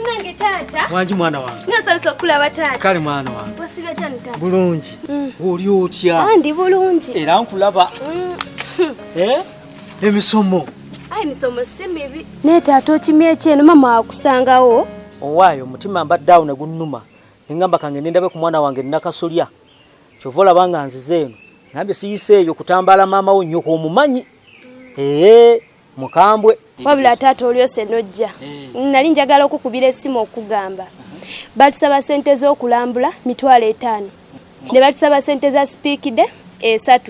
Nange tata. Wanji mwana wange. Nasanso kulaba tata. Kale mwana wange. Wasiba cyane tata. Bulungi. Oli otya? Andi bulungi. Era nkulaba. Emisomo. Ai misomo simibi. Ne tata okimye kyeno mama akusangawo. Owaayo mutima mbaddawo ne gunnuma. Engamba kange nendabe ku mwana wange nakasolya. Chovola banga nzizeeno. Nambe siyiseeyo kutambala mama wo nyoko omumanyi. Mukambwe. Wabula tata olyose nojja. Nali njagala okukubira essimu okugamba. Batusaba sente z'okulambula mitwalo 5. Ne batusaba sente za speakide 3.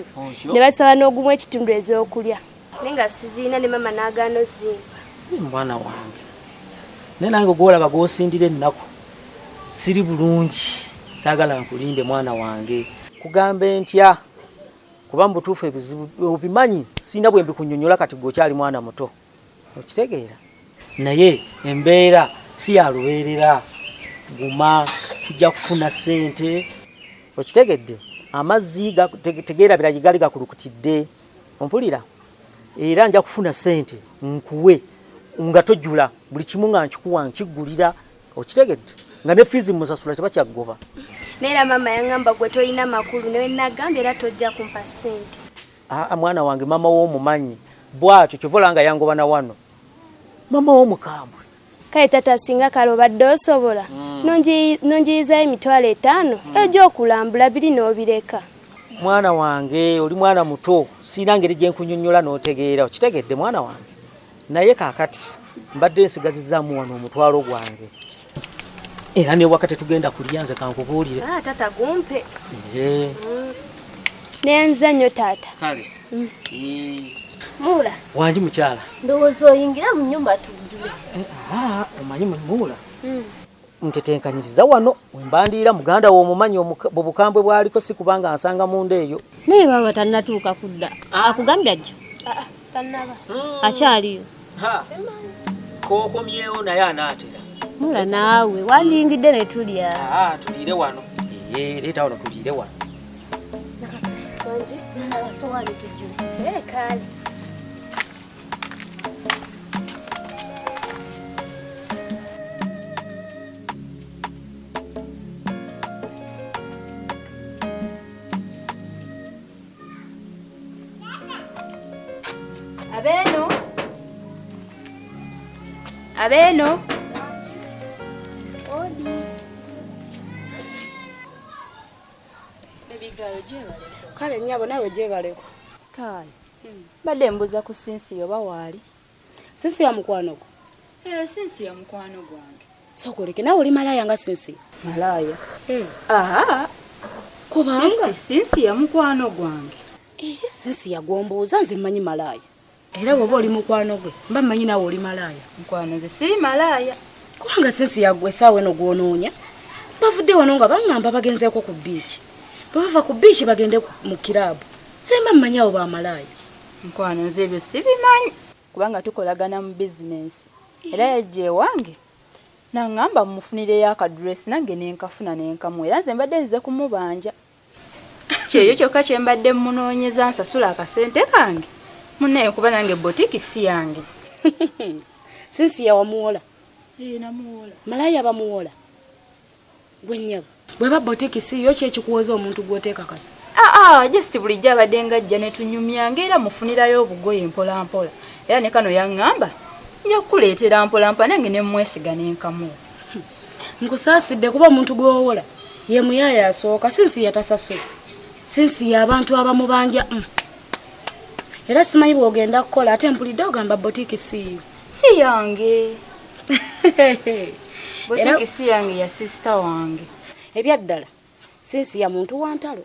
Ne batusaba n'ogumu ekitundu ez'okulya. Nenga sizina ne mama n'agaano zimba. Mwana wange. Nenange gwolaba gwosindire ennaku. Siri bulungi. Saagala nkulimbe mwana wange. Kugambe ntya. Kuba mbutuufu ebizibu obimanyi sina bwe mbikunyonyola kati gokyali mwana muto. Okitegeera? Naye embeera si ya lubeerera. Guma tujja kufuna sente. Okitegedde? Amazzi tegeera bira yigali gakulukutidde. Ompulira? Era nja kufuna sente nkuwe nga tojjula buli kimu nga nkikuwa nkigulira. Okitegedde? Nga ne fees musasula tebakyagoba. Nera mama yangamba gwe toyina makulu newe nagambye era tojja kumpa sente. Mwana wange mama wo mumanyi. Bwatyo kyovolanga yangoba na wano. Mama wo mukambwe. Kale tata singa kalobadde osobola. Nonjiyizayo emitwalo 5 ejo okulambula biri n'obireka. Mwana wange oli mwana muto sina ngeri gye nkunyonnyola n'otegeera. Okitegedde mwana wange? Naye kaakati mbadde nsigazizaamu wano omutwalo gwange. Era ne wakati tugenda kulyanza kankubuulire. Tata gumpe. Nenzanyo tata. Kale. Mula. Wanji mukyala. Ndowooza oyingira mu nnyumba tujjule. Omanyi Mula. Ntetenkanyiriza wano wembandiira muganda wo omumanyi obukambwe bwaliko si kubanga ansanga munda eyo. Naye baba tannatuuka kudda. Akugambye ajja? Tannaba. Akyaliyo. Simanyi. Kookomyewo naye anaatera. Mula naawe wandingidde ne tulya. Tuliire wano. Leeta wano tuliire wano. Wanji sowaani tujjule. Kale. Abeno. Odi. Baby girl jebale. Kale nyabo nawe jebale. Kale. Badde mbuza ku sinsi yoba waali. Sinsi ya mukwano gwo. Sinsi ya mukwano gwange. Sokoleke nawe oli malaya nga sinsi. Malaya. Kubanga sinsi ya mukwano gwange. Sinsi ya gomboza nze mmanyi malaya. Era woba oli mukwano gwe mba mmanyi nawe oli malaya. Mukwano ze si malaya. Kubanga sinsi ya gwe saawe no gwonoonya. Bavudde wano nga bangamba bagenzeeko ku beach. Bava ku beach bagende mu kirabu. Semba mmanyi abo ba malaya. Mukwano ze ebyo si bimanyi. Kubanga tukolagana mu business. Era yajje wange. Nangamba mufunireyo akadress nange nenkafuna nenkamu era nze mbadde nzize kumubanja. Kyeyo kyokka kye mbadde munoonyeza nsasula akasente kange. Munne kuba nange boutique si yange. Sinsi ya wamuola. Namuola. Malaya bamuola. Gwenyabo. Bweba boutique si yo kyekikuwoza omuntu gwoteeka kasa. Just bulijja abadde ngajja ne tunyumyanga era mufunirayo obugoye mpola mpola. Era ne kano yangamba nja kukuleetera mpola mpola nange ne mwesiga nenkamu. Nkusaasidde kuba omuntu gwowola. Ye muyaya asooka sinsi yatasasula. Sinsi ya abantu abamubanja. Era simanyi bwogenda kukola ate mpulidde ogamba boutique si yange. Boutique si yange ya sister wange. Ebyaddala sinsi ya muntu wa ntalo.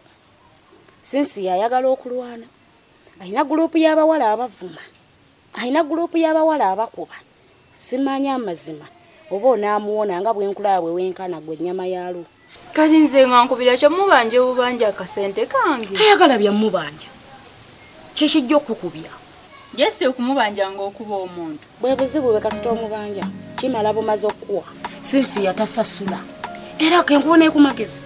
Sinsi yayagala okulwana. Alina gurupu y'abawala abavuma. Alina gurupu y'abawala abakuba. Simanyi amazima. Oba onaamuwona nga bwenkulaba bwe wenkana gwe nnyama yalo. Kati nze nga nkubira kyo mubanja obubanja akasente kange. Tayagala bya mubanja. Kyekijja okukubya. Jesse okumubanja ng'okuba omuntu. Bwe buzibu bwe kasita omubanja. Kimala bumaze okuwa. Sinsi yatasasula. Era kenkuba neekumagezi.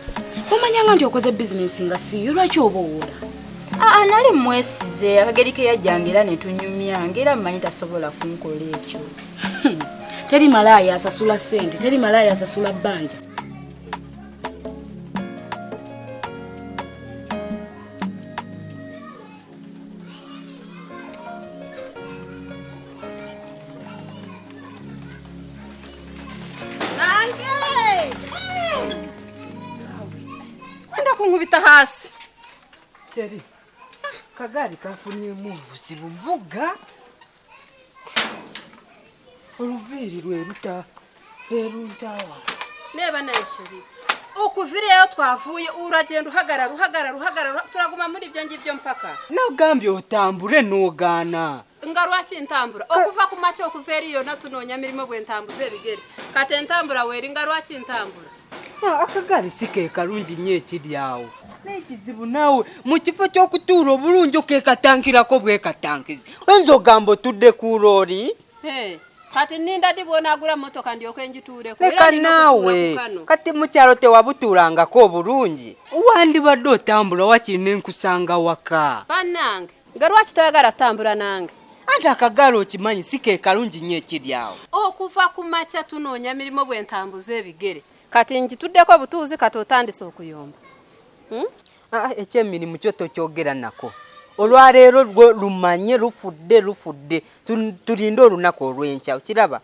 Omanyanga nti okoze business nga siyo lwaki oba owola? Nali mwesize akageri ke yajjanga era ne tunyumyanga era mmanyi tasobola kunkola ekyo. Teri malaya asasula sente, teri malaya asasula bbanja. Kwenda kungubita hasi. Cheri. Kagari kafunyemu buzibu mvuga. Oluviri lweruta eruntawa. Neba nashiri. Okuvireyo twavuye uragenda uhagarara turaguma muri ibyo ngibyo mpaka. Nagambye otambure nogana. Ngarwaki intambura. Okuva ku make okuveriyo natunonya mirimo bwentambuze bigere. Kate ntambura weri ngarwaki intambura. Akagari sike karungi nyekiri yawo. Nekizibu nawe mu kifo ky'okutuula obulungi okekatankirako bwekatankizi. Wenzo gambo tudde ku lori. Kati ninda dibona agura motoka ndiyoko enjituure ko. Leka nawe kati mukyalo tewabutulangako obulungi. Wandibadde otambula wakiri nenkusanga waka. Bannange ngarwaki toyagala tambula nange. Ate akagalo okimanyi sike kalungi nyekiri yawo. Okuva ku macha tunoonya mirimo bwentambuze ebigere. Kati njituddeko butuuzi kati otandise okuyomba. Ekyemirimu kyo tokyogera nako. Olwaleero lumanye lufudde tulinde olunaku olw'enkya okiraba.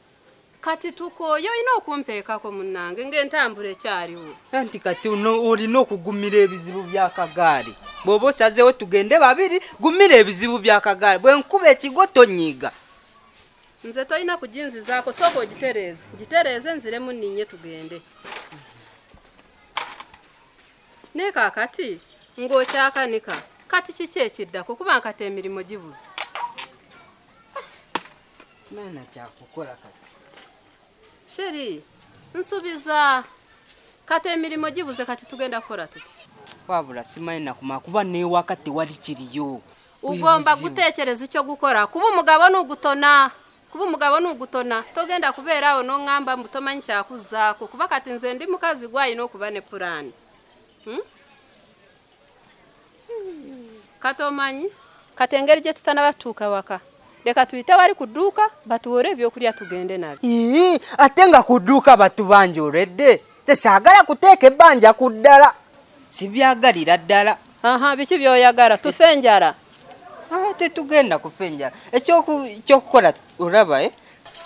Kati tukoyo ina okumpeekako munnange ng'entambula ekyaliwo. Anti kati olina okugumira ebizibu by'akagaali. Bw'oba osazeewo tugende babiri gumira ebizibu by'akagaali. Bwe nkuba ekigo tonyiga. Nze toyina kujinzizaako sooka ogitereeze nziremu nninye tugende. Ne kaakati ng'okyakanika kati kiki ekiddako kuba nkati emirimu gibuze. Maana kyakukola kati. Sheri nsubiza kati emirimu gibuze kati tugenda kukola tuti. Wabula simanyi nakuma kuba n'ewaka tewali kiriyo. Ugomba gutekereza icyo gukora kuba umugabo n'ugutona togenda kubeerawo n'ongamba mutomanyi kyakuzaako kuba kati nze ndi mukazi gwayina okuba ne pulani. Katomanyi katengeri gye tutanabatuuka waka leka tuyite wali ku dduuka batuwore ebyokulya tugende nabyo. Ate nga ku dduuka batubanja oledde saagala kuteeka ebbanja ku ddala sibyagalira ddala. Biki byoyagala tufe enjala? Tetugenda kufa enjala. Ekyokukola olaba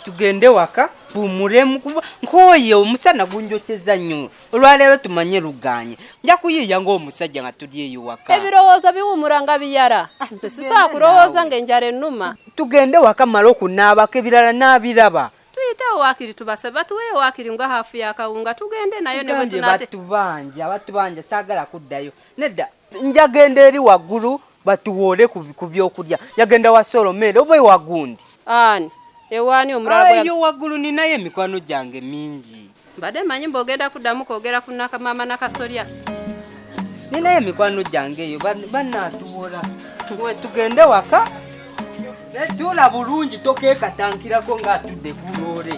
tugende waka pumulemu kuba nkoye omusana gunjokyeza nnyo. Olwaleero tumanye luganye. Nja kuyiiya ng'omusajja nga tuli eyo waka. Ebirowoozo biwumula nga biyala. Nze sisobola kulowooza ng'enjala ennuma. Tugende waka mala okunaabako ebirala n'abiraba. Tuyitewo waakiri tubase batuweeyo waakiri nga hafu y'akawunga tugende nayo ne bwe tunate. Batubanja saagala kuddayo. Nedda njagenda eri waggulu batuwoole ku byokulya. Yagenda wa Solomere oba wagundi. Ani ewaani omulala eyo waggulu ninayo emikwano gyange mingi. Mbadde manyi mbogenda kuddamu kwogera ku maama nakasolya. Ninayo emikwano gyange eyo bannaatuwola. Tugende waka netuula bulungi tokeekatankirako ng'atudde ku loole.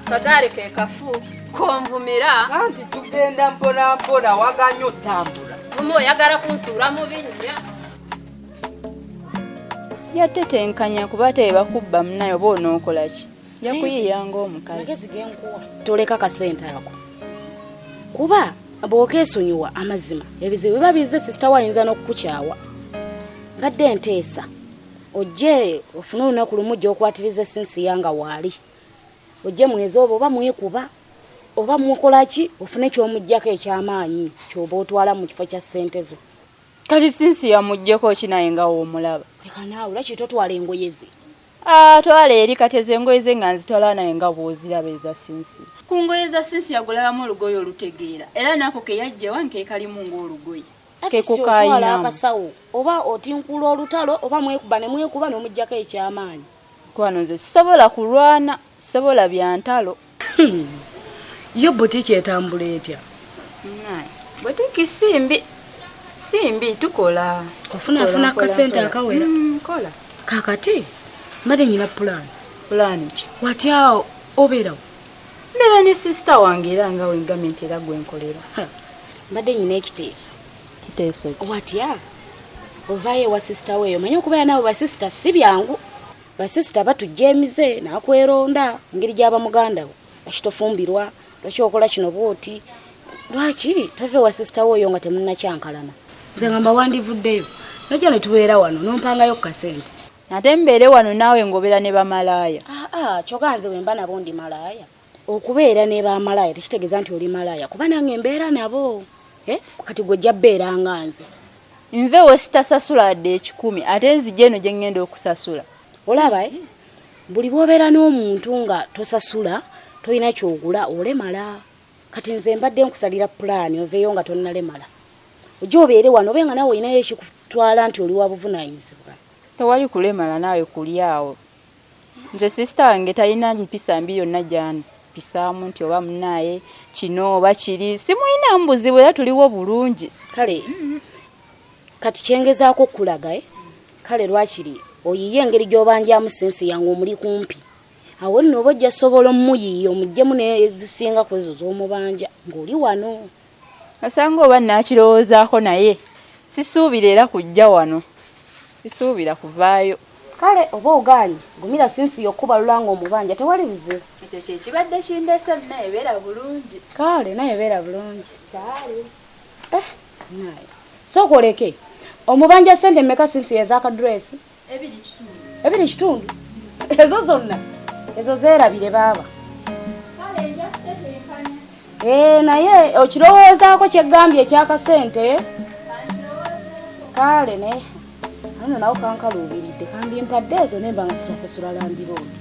Kagaali ke kafu konvumira. Anti tugenda mpola mpola waganya otambula. Mumu oyagala kunsuula mu binnya. Yatetenkanya kuba tebakubba munayo boonookola ki? Nja kuyiiya ng'omukazi. Magezi genkuwa toleka kasente ako. Kuba bw'okeesonyiwa amazima ebizibu biba bizze sisita wayinza n'okukukyawa. Mbadde nteesa ojje ofune olunaku lumu gy'okwatiriza essinsi yanga waali. Ojje mwezi oba mwekuba oba mukola ki ofune ky'omuggyako eky'amaanyi ky'oba otwala mu kifo kya ssente zo. Kati sinsi yamuggyeko ki naye nga woomulaba? Leka naawe lwaki totwala engoye ze? Twala eri kateze engoye ze nga nzitwala naye nga bw'oziraba eza sinsi. Ku ngoye za sinsi yagulabamu olugoye olutegeera era nako ke yajjawa nkekalimu ng'olugoye. Kekukayina akasawo oba otinkula olutalo oba mwekuba ne mwekuba n'omuggyako eky'amaanyi. Kwano nze sisobola kulwana, sisobola byantalo. Yo botiki etambula etya? Botiki simbi tukola. Ofuna akasente akawera. Kola. Kakati mbadde nyina pulani. Pulani ki? Watya obeerawo? Mbeera ne sisita wange era nga wengamenti era gwenkolera. Mbadde nyina ekiteeso. Kiteeso ki? Watya ovaayo ewa sisita weeyo manyi okubeera nabo basisita si byangu. basisita batujemize nakweronda ngiri gyaba muganda wo akitofumbirwa lwakyokola kino bwoti lwaki tove wa sister woyo nga temunna kyankalana nze ngamba wandivuddeyo najja ne tubeera wano nompangayo kasente ate mbeere wano naawe ngobera ne bamalaaya kyoganze wemba nabo ndi malaaya okubeera ne bamalaaya tekitegeeza nti oli malaaya kuba nange mbeera nabo kati gwe ojja bbeera nga nze nve we sitasasula wadde 10 ate nzija eno gye ngenda okusasula olaba buli bwobeera n'omuntu nga tosasula tolina kyogula olemala kati nze mbadde nkusalira pulaani oveeyo nga tonnalemala ojja obeere wano obenga nawe olinayo ekikutwala nti oli wa buvunaanyizibwa tewali kulemala naawe kuli awo nze sisita wange talina mpisa mbi yonna gyampisaamu nti oba munaaye kino oba kiri simulina mbuzibu era tuliwo bulungi kale kati kyengezaako okulaga kale lwakiri oyiye engeri gy'obanjamu sensi yange omuli kumpi awo nno oba ojja sobola omuyiiya omuggyemu nezisinga ku ezo z'omubanja ng'oli wano osanga oba nakirowoozaako naye sisuubira era kujja wano sisuubira kuvaayo kale oba ogaanyi gumira sensi yokkubalula nga omubanja tewali buzibu ekyo kyekibadde kindeese naye beera bulungi kale naye beera bulungi naye sookoleke omubanja sente mmeka sensi ez'akaduresi 2.5 ezo zonna ezo zeerabire baaba naye okirowoozaako kyeggambye ekyakasente kale naye ano nawo kankaluubiridde kambi mpadde ezo nemba nga sitasasula landiroodi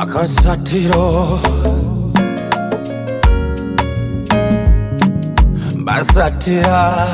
AKASATTIRO basatira